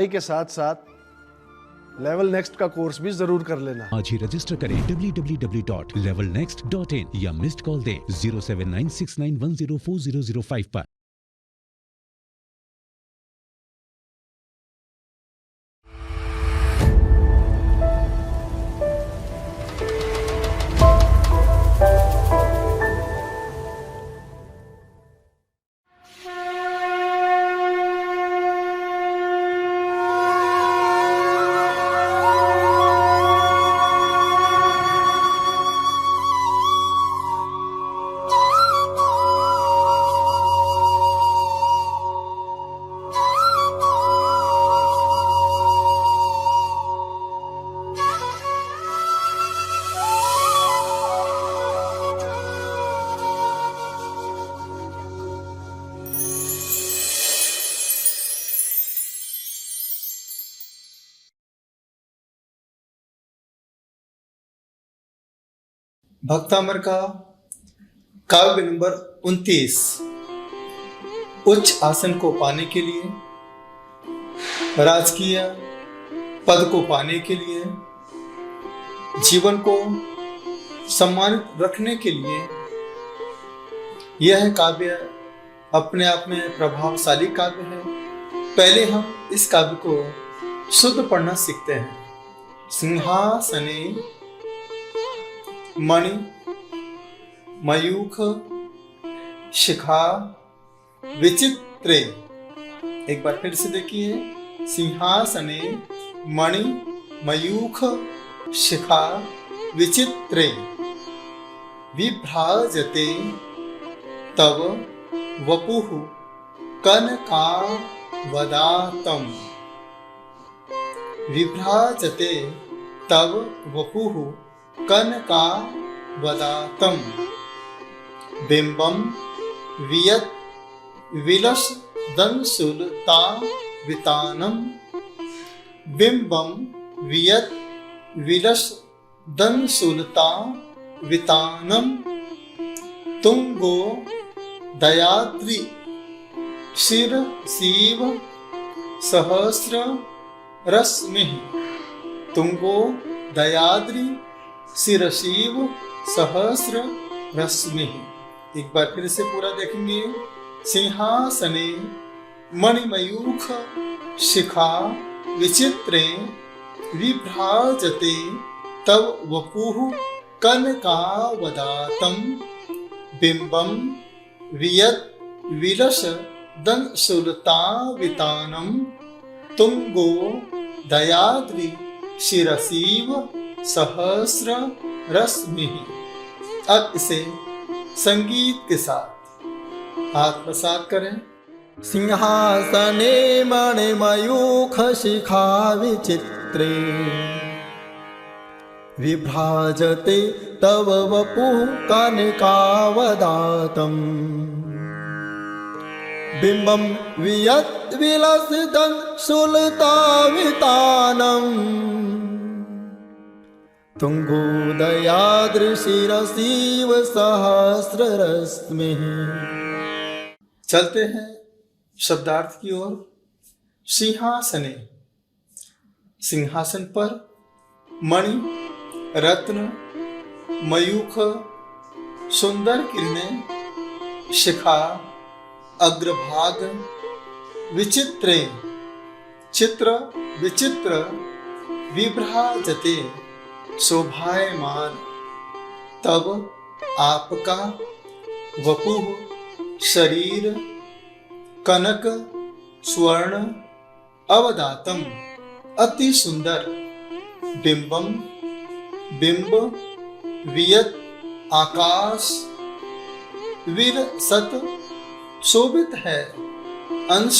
पढ़ाई के साथ साथ लेवल नेक्स्ट का कोर्स भी जरूर कर लेना। आज ही रजिस्टर करें www.levelnext.in या मिस्ड कॉल दें 07969104005 पर। भक्तामर का काव्य नंबर 29। उच्च आसन को पाने के लिए, राजकीय पद को पाने के लिए, जीवन को सम्मानित रखने के लिए यह काव्य अपने आप में प्रभावशाली काव्य है। पहले हम इस काव्य को शुद्ध पढ़ना सीखते हैं। सिंहासने मणि मयूख शिखा विचित्रे। एक बार फिर से देखिए। सिंहासने मणि मयूख शिखा विचित्रे विभ्राजते तव वपुः कनकावदातम्। विभ्राजते तव वपुः कनकावदातम्। बिंबं वियत् विलसदंसुलतावितानम्। बिंबं वियत् विलसदंसुलतावितानम्। तुंगो दयाद्रि शिरसीव सहस्र रश्मिः। तुंगो दयाद्रि शिरसीव सहस्र रश्मिः। एक बार फिर से पूरा देखेंगे। सिंहासने मणिमयूख शिखा विचित्रे विभ्राजते तव वपुः कनकावदातम्। बिंबं वियत् विलसदंसुलतावितानम्। तुंगो दयाद्रि शिरसीव सहस्र रश्मिः। अब इसे संगीत के साथ आत्मसात करें। सिंहासने मणिमयूख शिखा विचित्रे विभ्राजते तव वपुः कनकावदातम्। बिंबं वियत् विलसदंसुलतावितानम्। तुंगोदयाद्रिशिरसीव सहस्ररश्मिः। चलते हैं शब्दार्थ की ओर। सिंहासने, सिंहासन पर, मणि रत्न मयूख सुंदर किरणें, शिखा अग्रभाग, विचित्रे चित्र विचित्र, विभ्राजते शोभायमान, तब आपका वपुः शरीर, कनक स्वर्ण अवदातम अति सुंदर, बिंबम बिंब, वियत आकाश, विरसत शोभित है, अंश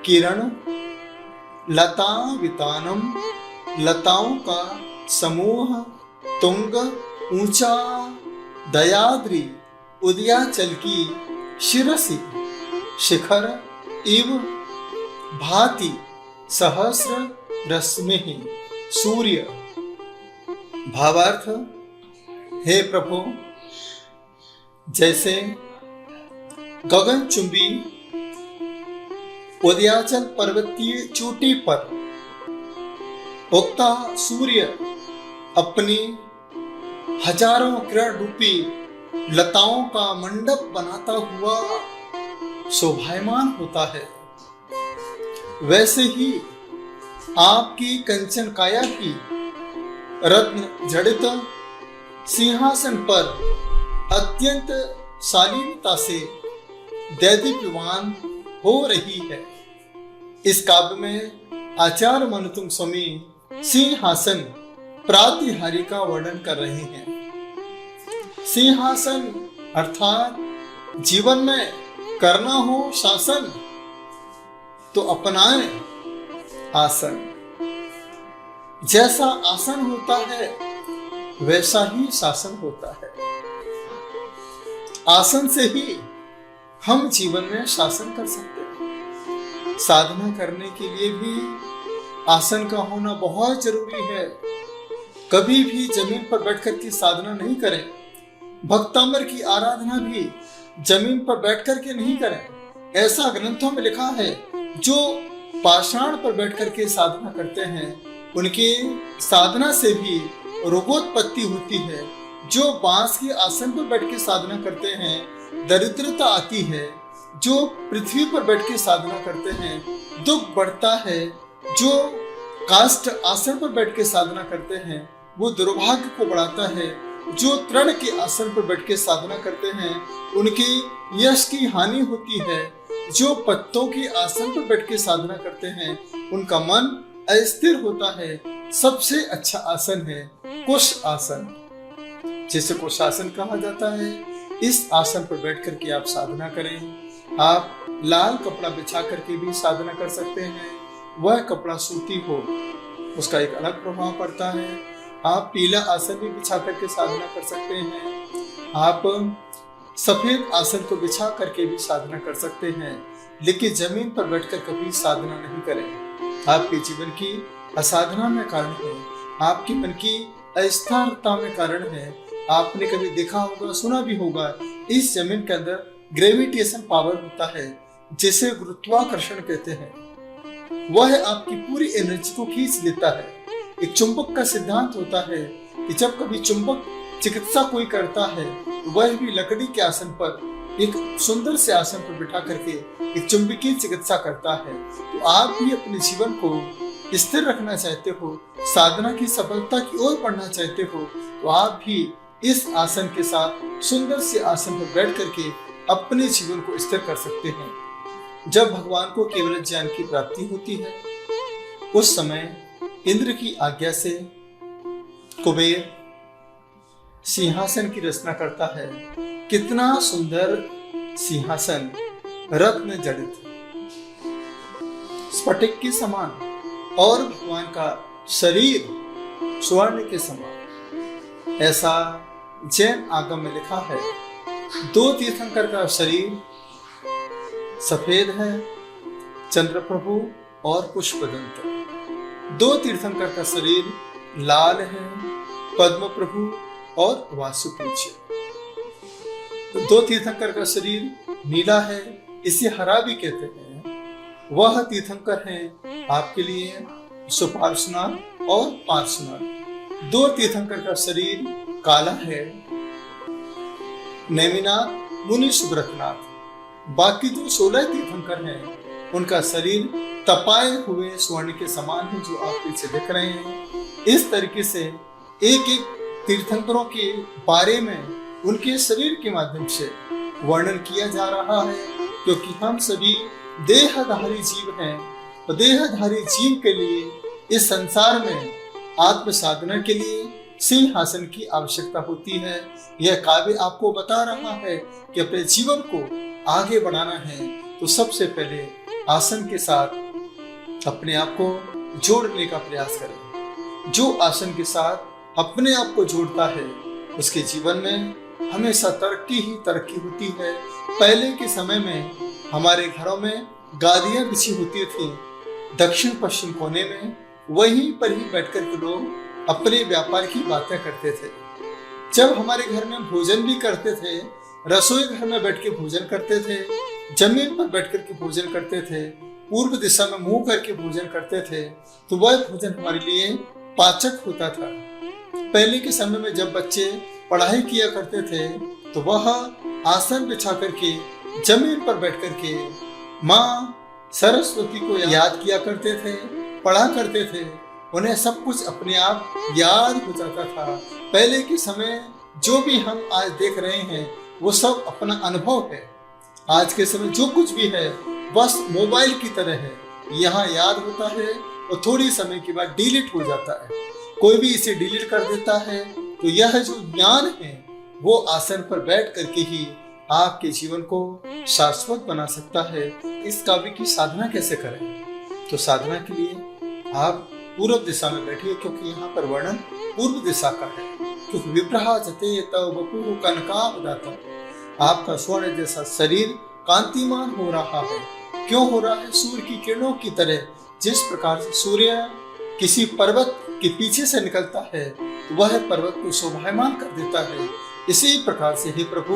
किरण, लता वितानम लताओं का समूह, तुंग ऊंचा, दयाद्रि उदयाचल की शिरसी, शिखर इव भाति, सहस्र रश्मिः सूर्य। भावार्थ, हे प्रभु, जैसे गगनचुंबी उदयाचल पर्वतीय चोटी पर उगता सूर्य अपनी हजारों किरण रूपी लताओं का मंडप बनाता हुआ शोभायमान होता है, वैसे ही आपकी कंचन काया की रत्न जड़ित सिंहासन पर अत्यंत शालीनता से दैदीप्यमान हो रही है। इस काव्य में आचार्य मनुतुंग स्वामी सिंहासन प्रातिहारी का वर्णन कर रहे हैं। सिंहासन अर्थात जीवन में करना हो शासन तो अपनाएं आसन। जैसा आसन होता है वैसा ही शासन होता है। आसन से ही हम जीवन में शासन कर सकते हैं। साधना करने के लिए भी आसन का होना बहुत जरूरी है। कभी भी जमीन पर बैठकर की साधना नहीं करें। भक्तामर की आराधना भी जमीन पर बैठकर के नहीं करें। ऐसा ग्रंथों में लिखा है, जो पाषाण पर बैठकर के साधना करते हैं उनकी साधना से भी रोगोत्पत्ति होती है। जो बांस के आसन पर बैठ के साधना करते हैं दरिद्रता आती है। जो पृथ्वी पर बैठ के साधना करते हैं दुख बढ़ता है। जो काष्ठ आसन पर बैठ के साधना करते हैं वो दुर्भाग्य को बढ़ाता है। जो तृण के आसन पर बैठ के साधना करते हैं उनकी यश की हानि होती है। जो पत्तों के आसन पर बैठ के साधना करते हैं उनका मन अस्थिर होता है। सबसे अच्छा आसन है कुश आसन, जिसे कुशासन कहा जाता है। इस आसन पर बैठ कर के आप साधना करें। आप लाल कपड़ा बिछा करके भी साधना कर सकते हैं। वह कपड़ा सूती हो, उसका एक अलग प्रभाव पड़ता है। आप पीला आसन भी बिछा करके साधना कर सकते हैं। आप सफेद आसन को बिछा करके भी साधना कर सकते हैं, लेकिन जमीन पर बैठकर कभी साधना नहीं करें। आपके जीवन की असाधना में कारण है, आपके मन की अस्थिरता में कारण है। आपने कभी देखा होगा, सुना भी होगा, इस जमीन के अंदर ग्रेविटेशन पावर होता है, जिसे गुरुत्वाकर्षण कहते हैं। वह आपकी पूरी एनर्जी को खींच लेता है। एक चुंबक का सिद्धांत होता है कि जब कभी चुंबक चिकित्सा कोई करता है तो वह भी लकड़ी के आसन पर एक सुंदर से आसन पर बिठा करके एक चुंबकीय चिकित्सा करता है। तो आप भी अपने जीवन को स्थिर रखना चाहते हो, साधना की सफलता की ओर बढ़ना चाहते हो, तो आप भी इस आसन के साथ सुंदर से आसन पर बैठ करके अपने जीवन को स्थिर कर सकते हैं। जब भगवान को केवल ज्ञान की प्राप्ति होती है उस समय इंद्र की आज्ञा से कुबेर सिंहासन की रचना करता है। कितना सुंदर सिंहासन, रत्न जड़ित, स्फटिक के समान, और भगवान का शरीर स्वर्ण के समान। ऐसा जैन आगम में लिखा है। दो तीर्थंकर का शरीर सफेद है, चंद्र प्रभु और पुष्पदंत। दो तीर्थंकर का शरीर लाल है, पद्म प्रभु और वासुपूज्य। दो तीर्थंकर का शरीर नीला है, इसे हरा भी कहते हैं। वह तीर्थंकर हैं आपके लिए सुपार्श्वनाथ और पार्श्वनाथ। दो तीर्थंकर का शरीर काला है, नेमिनाथ, मुनि सुब्रतनाथ। बाकी जो 16 तीर्थंकर हैं उनका शरीर तपाए हुए स्वर्ण के समान है, जो आप पीछे देख रहे हैं। इस तरीके से एक एक तीर्थंकरों के बारे में उनके शरीर के माध्यम से वर्णन किया जा रहा है, क्योंकि हम सभी देहधारी जीव हैं। तो देहधारी जीव के लिए इस संसार में आत्म साधना के लिए सिंहासन की आवश्यकता होती है। यह काव्य आपको बता रहा है कि अपने जीवन को आगे बढ़ाना है तो सबसे पहले आसन के साथ अपने आप को जोड़ने का प्रयास करें। जो आसन के साथ अपने आप को जोड़ता है उसके जीवन में हमेशा तरक्की ही तरक्की होती है। पहले के समय में हमारे घरों में गादियां बिछी होती थी दक्षिण पश्चिम कोने में, वहीं पर ही बैठकर के लोग अपने व्यापार की बातें करते थे। जब हमारे घर में भोजन भी करते थे, रसोई घर में बैठ के भोजन करते थे, जमीन पर बैठ कर के भोजन करते थे, पूर्व दिशा में मुंह करके भोजन करते थे तो वह भोजन हमारे लिए पाचक होता था। पहले के समय में जब बच्चे पढ़ाई किया करते थे तो वह आसन बिछा करके जमीन पर बैठ करके माँ सरस्वती को याद किया करते थे, पढ़ा करते थे। उन्हें सब कुछ अपने आप याद हो जाता था। पहले के समय जो भी हम आज देख रहे हैं वो सब अपना अनुभव है। आज के समय जो कुछ भी है बस मोबाइल की तरह है, यहाँ याद होता है और थोड़ी समय के बाद डिलीट हो जाता है। कोई भी इसे डिलीट कर देता है। तो यह जो ज्ञान है वो आसन पर बैठ करके ही आपके जीवन को शाश्वत बना सकता है। इस काव्य की साधना कैसे करें? तो साधना के लिए आप पूर्व दिशा में बैठिए, क्योंकि यहाँ पर वर्णन पूर्व दिशा का है। क्योंकि विभ्राजते तव वपुः कनकावदातम्, आपका स्वर्ण जैसा शरीर कांतिमान हो रहा है। क्यों हो रहा है? सूर्य की किरणों की तरह। जिस प्रकार से सूर्य किसी पर्वत के पीछे से निकलता है तो वह पर्वत को शोभायमान कर देता है। इसी प्रकार से हे प्रभु,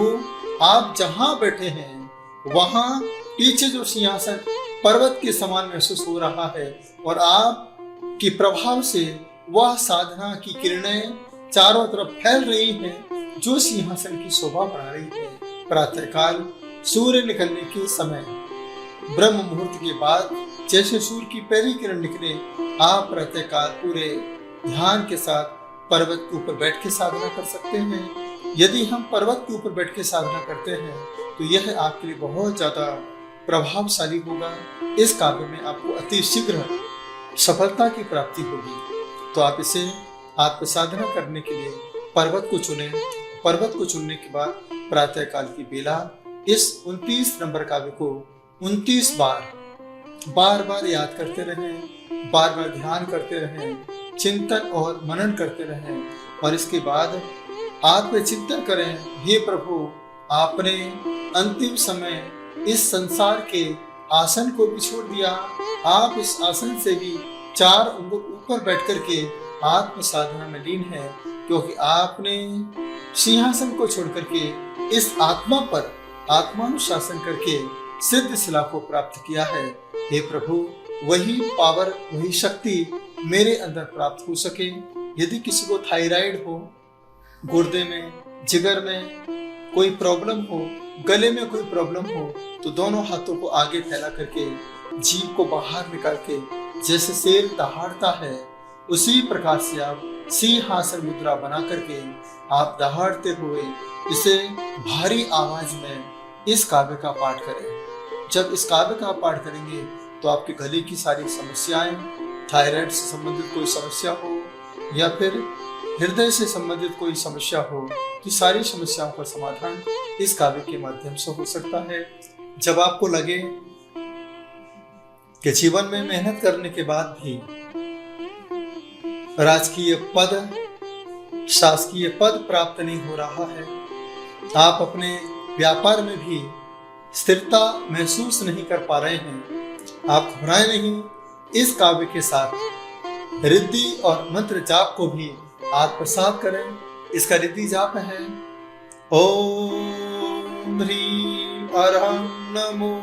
आप जहां बैठे हैं वहां पीछे जो सिंहासन पर्वत के समान महसूस हो रहा है और आप के प्रभाव से वह साधना की किरणें चारों तरफ फैल रही हैं, जो सिंहासन की शोभा बढ़ा रही है। प्रातःकाल सूर्य निकलने के समय ब्रह्म मुहूर्त के बाद जैसे सूर्य की पहली किरण निकले, आप प्रातःकाल पूरे ध्यान के साथ पर्वत के ऊपर बैठ के साधना कर सकते हैं। यदि हम पर्वत के ऊपर बैठ के साधना करते हैं तो यह आपके लिए बहुत ज्यादा प्रभावशाली होगा। इस काव्य में आपको अति शीघ्र सफलता की प्राप्ति होगी। तो आप इसे आत्म साधना करने के लिए पर्वत को चुनें। पर्वत को चुनने के बाद प्रातःकाल की बेला इस 29 नंबर काव्य को 29 बार याद करते रहें, बार बार ध्यान करते रहें, चिंतन और मनन करते रहें। और इसके बाद आत्म चिंतन करें, हे प्रभु, आपने अंतिम समय इस संसार के आसन को भी छोड़ दिया। आप इस आसन से भी 4 उंगल ऊपर बैठ करके आत्म साधना में लीन है, क्योंकि आपने सिंहासन को छोड़ करके इस आत्मा पर आत्मानुशासन करके सिद्ध शिला को प्राप्त किया है। हे प्रभु, वही पावर, वही शक्ति मेरे अंदर प्राप्त हो सके। यदि किसी को थायराइड हो, गुर्दे में, जिगर में कोई प्रॉब्लम हो, गले में कोई प्रॉब्लम हो, तो दोनों हाथों को आगे फैला करके जीभ को बाहर निकाल के जैसे शेर दहाड़ता है, उसी प्रकार से आप सिंहासन मुद्रा बना करके आप दहाड़ते हुए इसे भारी आवाज में इस काव्य का पाठ करें। जब इस काव्य का पाठ करेंगे तो आपके गले की सारी समस्याएं, थायराइड से संबंधित कोई समस्या हो या फिर हृदय से संबंधित कोई समस्या हो, तो सारी समस्याओं का समाधान इस काव्य के माध्यम से हो सकता है। जब आपको लगे कि जीवन में मेहनत करने के बाद भी राजकीय पद, शासकीय पद प्राप्त नहीं हो रहा है, आप अपने व्यापार में भी स्थिरता महसूस नहीं कर पा रहे हैं, आप घबराए नहीं। इस काव्य के साथ रिद्धि और मंत्र जाप को भी आप प्रसाद करें। इसका रिद्धि जाप है ओम ह्रीं अरहं नमो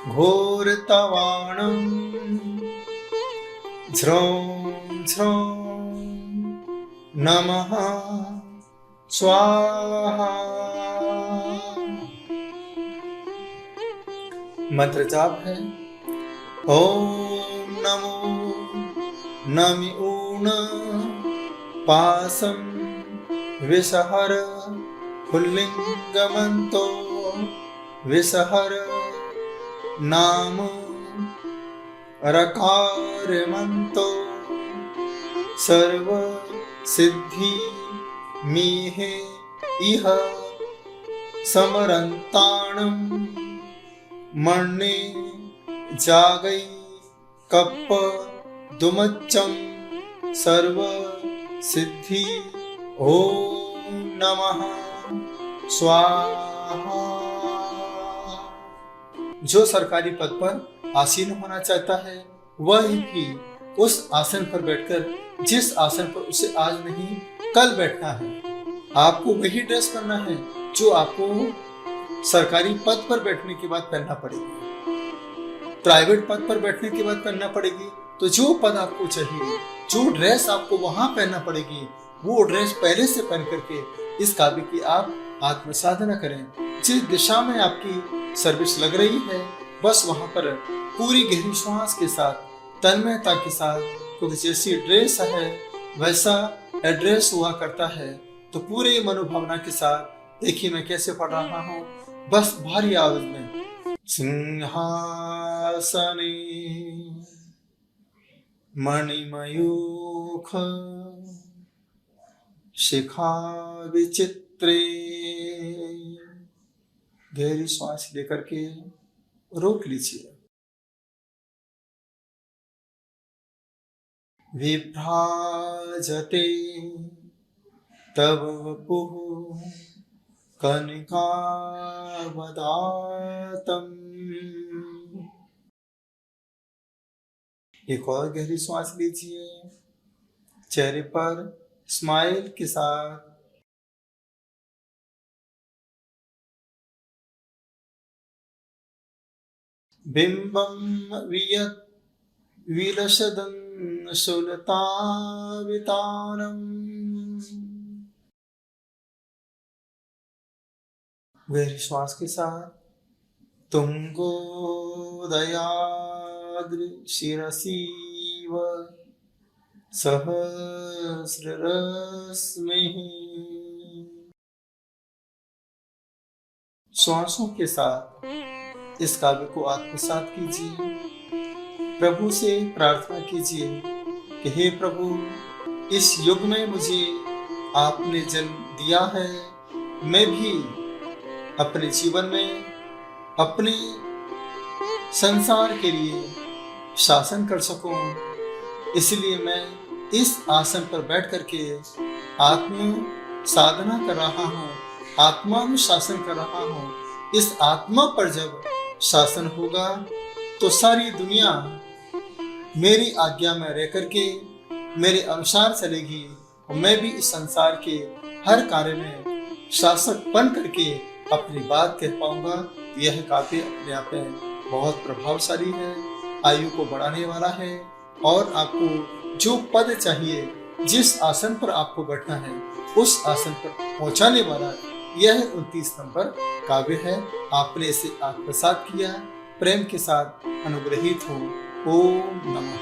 घोरतवाणं झ्रौं झ्रौं नमः स्वाहा। मंत्र जाप है ओम नमो नमि ऊण पासं विषहर पुल्लिंगमन्तो विषहर नाम रकारमन्तो सर्व सिद्धि मीहे इह समरन्ताणं मण्णे जागै कप्प दुमच्चं सर्व सिद्धि ओम नमः स्वाहा। जो सरकारी पद पर आसीन होना चाहता है वह भी उस आसन पर बैठकर, जिस आसन पर उसे आज नहीं कल बैठना है, आपको वही ड्रेस करना है जो आपको सरकारी पद पर बैठने के बाद पहनना पड़ेगी। प्राइवेट पद पर बैठने के बाद पहनना पड़ेगी। तो जो पद आपको चाहिए, जो ड्रेस आपको वहां पहनना पड़ेगी, वो ड्रेस पहले से पहन करके इस काव्य की आप आत्म साधना करें। जिस दिशा में आपकी सर्विस लग रही है, बस वहां पर पूरी गहरी श्वास के साथ, तन्मयता के साथ, क्योंकि जैसी ड्रेस है वैसा एड्रेस हुआ करता है। तो पूरे मनोभावना के साथ देखिए मैं कैसे पढ़ रहा हूँ, बस भारी आवाज में। सिंहासने मणिमयूख शिखा विचित्रे। गहरी श्वास लेकर के रोक लीजिए। विभ्राजते तव वपुः कनिकावदातम्। एक और गहरी सांस लीजिए, चेहरे पर स्माइल के साथ। बिंबम वियत विलसदं सुलतावितानम्। गहरी श्वास के साथ तुंगोदयाद्रि शिरसीव सहस्ररश्मिः। श्वासों के साथ इस काव्य को आत्मसात कीजिए। प्रभु से प्रार्थना कीजिए कि हे प्रभु, इस युग में मुझे आपने जन्म दिया है, मैं भी अपने जीवन में अपने संसार के लिए शासन कर सकूं। इसलिए मैं इस आसन पर बैठ करके आत्म साधना कर रहा हूँ, आत्मानुशासन कर रहा हूँ। इस आत्मा पर जब शासन होगा तो सारी दुनिया मेरी आज्ञा में रह करके मेरे अनुसार चलेगी और मैं भी इस संसार के हर कार्य में शासक बन करके अपनी बात कह पाऊंगा। यह काव्य अपने आप में बहुत प्रभावशाली है, आयु को बढ़ाने वाला है और आपको जो पद चाहिए, जिस आसन पर आपको बैठना है, उस आसन पर पहुंचाने वाला यह 29 नंबर काव्य है। आपने इसे आत्मसात किया, प्रेम के साथ अनुग्रहित हो। ओम नमः।